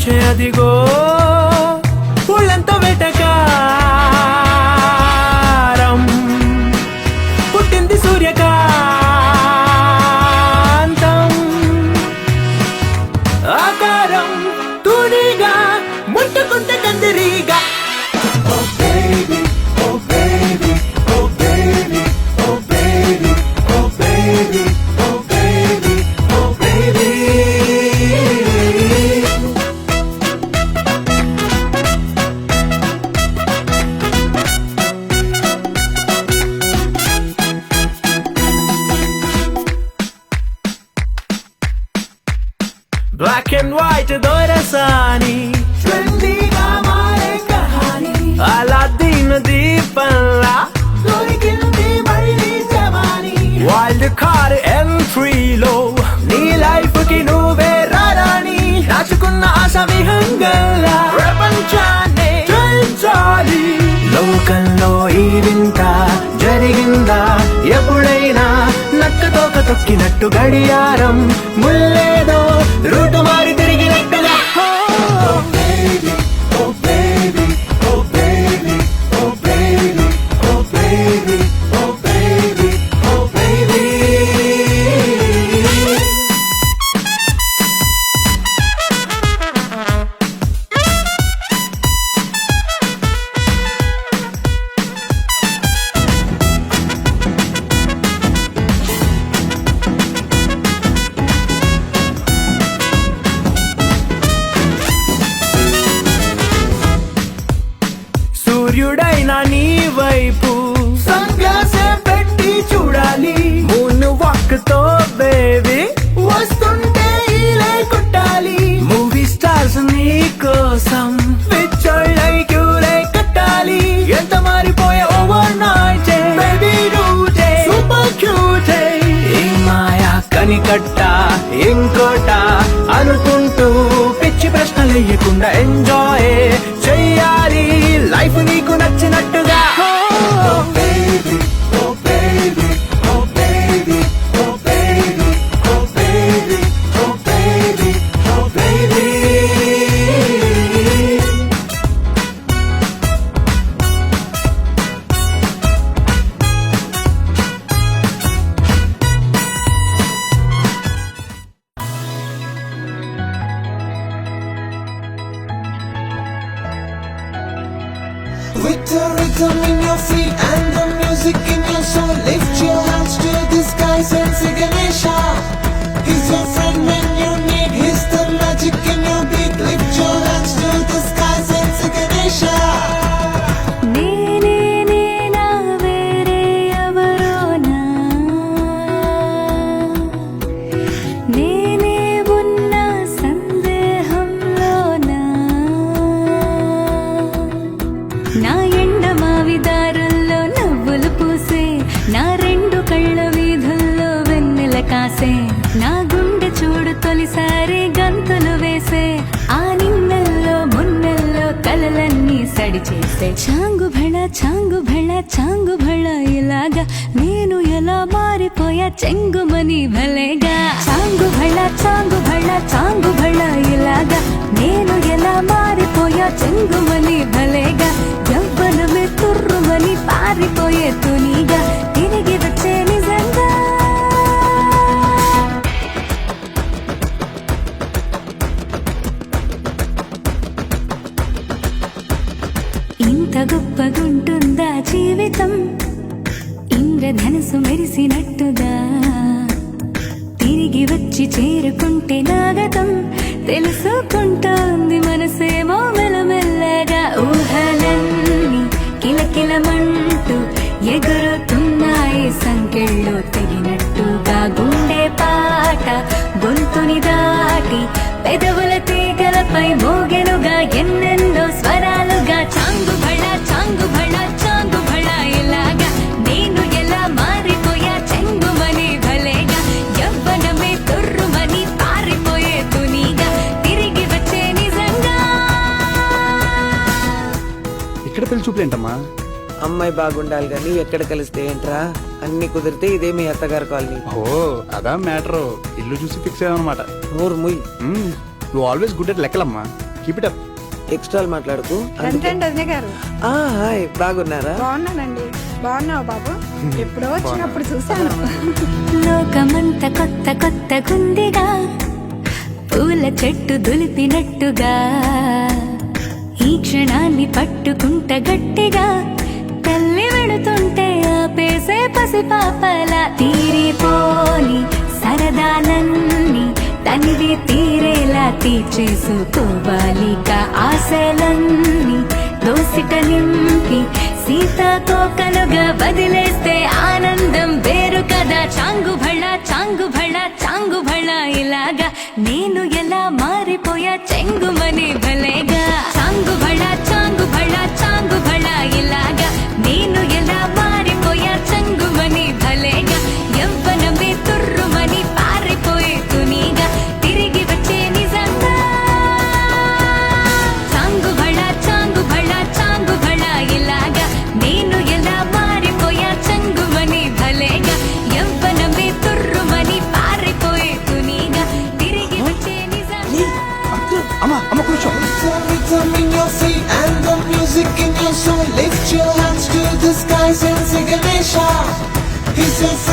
నుంచే అదిగో పుళ్ళంతో వెటకారం పుట్టింది సూర్యకాంతం ఆకారం తూనిగా ముట్టుకుంటే కందిరీగా బ్లాక్ అండ్ వైట్ దొరసాని ట్రెండీగా మారే కహాని అలాద్దీన్ దీపంలా దొరికింది మళ్ళీ జవాని వైల్డ్ కార్డ్ ఎంట్రీలో నీ లైఫ్ కి నువ్వే రారాని రాచుకున్న ఆశ విహంగంలా ప్రపంచాన్ని జయించాలి లోకంలో ఈ వింత జరిగిందా ఎప్పుడైనా నక్కతోక తొక్కినట్టు గడియారం ముల్లేదో రూటు మారి తిరిగినట్టుగా సూర్యుడైనా నీ వైపు సన్గ్లాసే పెట్టి చూడాలి మూన్ వాక్ తో బేబీ వస్తుంటే ఈలే కొట్టాలి మూవీ స్టార్స్ నీ కోసం పిచ్చోళ్ళై క్యూలే కట్టాలి ఎంత మారిపోయే ఓవర్ నైట్ బేబీ రూటే సూపర్ క్యూట్ ఈ మాయా కనికట్ట ఇంకోట అనుకుంటూ పిచ్చి ప్రశ్నలు వేయకుండా ఎంజాయ్ చెయ్యాలి లైఫ్ నీకు నచ్చినట్టుగా With the rhythm in your feet and the music in your soul, lift your hands to the skies and say Ganesha. He's your friend when you need, he's the magic in your beat. Lift your hands to the skies and say Ganesha. నా ఎండ మావిదారుల్లో నవ్వులు పూసే నా రెండు కళ్ళ వీధుల్లో వెన్నెల కాసే నా గుండె చూడు తొలిసారి గంతులు వేసే ఆ నిన్నెల్లో మున్నెల్లో కలలన్నీ సడి చేసే చాంగు భళ చాంగు భళ ఇలాగా నేను ఎలా మారిపోయా చెంగుమని భలేగా చాంగు భళ ఇలాగా నేను ఎలా మారిపోయా చెంగుమని భలేగా యవ్వనమే తుర్రుమని పారిపోయే తునిగా తిరిగి వచ్చే నిజంగా ఇంత గొప్పగుంటుందా జీవితం ఇంద్రధనుసు మెరిసినట్టుగా తిరిగి వచ్చి చేరుకుంటే నాగతం తెలుసుకుంటోంది మనసేమో మెల్లమెల్లగా ఊహలన్నీ కిలకిలమంటూ ఎగురుతున్నాయి సంకెళ్ళు తెగినట్టుగా గుండె పాట గొంతుని దాటి పెదవుల తీగలపై మోగెనుగా ఎన్నెన్నో స్వరాలుగా చాంగు భళ ఇలాగా నేను ఎలా మారిపోయా చెంగుమని భలేగా యవ్వనమే తుర్రుమని పారిపోయే తునిగా తిరిగి వచ్చే నిజంగా. ఇక్కడ పెళ్లి చూపులేంటమ్మా? అమ్మాయి బాగుండాలి గాని ఎక్కడ కలిస్తే ఏంట్రా, అన్ని కుదిరితే ఇదే మీ అత్తగారు కాలనీ. ఓ అదా మ్యాటర్. ఇల్లు చూసి ఫిక్స్ అయ్యామన్నమాట. నోరు ముయ్. నువ్వు ఆల్వేస్ గుడ్ అట్ లెక్కలమ్మా. Keep it up. ఎక్స్ట్రాలు మాట్లాడుకు రండి వదిన గారు. హాయ్ బాగున్నారా బాగున్నానండి. బాగున్నావు బాబు? ఎప్పుడో వచ్చినప్పుడు చూశాను. లోకమంత కొత్త కొత్త గుందిగా పూల చెట్టు దులిపినట్టుగా ఈ క్షణాన్ని పట్టుకుంట గట్టిగా తల్లి వెళుతుంటే ఆపేసే పసిపాపల తీరిపోని సరదాలన్నీ తనివి తీరేలా తీర్చేసుకోవాలిక ఆశలన్నీ దోసిట నింపి సీతాకోకలుగా వదిలేస్తే ఆనందం వేరు కదా. చాంగు భళ చాంగు భళ చాంగు భళ ఇలాగా నేను ఎలా మారిపోయా చెంగుమని భలేగా. చాంగు భళ చాంగు భళ చాంగు భళ ఇలాగా నేను ఎలా మారిపోయా చెంగుమని భలేగా. యవ్వనమే తుర్రుమని పారిపోయే తునిగా తిరిగి వచ్చే నిజంగా. చాంగు భళ చాంగు భళ చాంగు భళ ఇలాగా నేను ఎలా మారిపోయా చెంగుమని భలేగా. యవ్వనమే తుర్రుమని పారిపోయే తునిగా తిరిగి వచ్చే నిజంగా. అమ్మ కూర్చో. Rhythm in your feet and the music in your soul. Lift your hands to the skies and say Ganesha. He's your friend.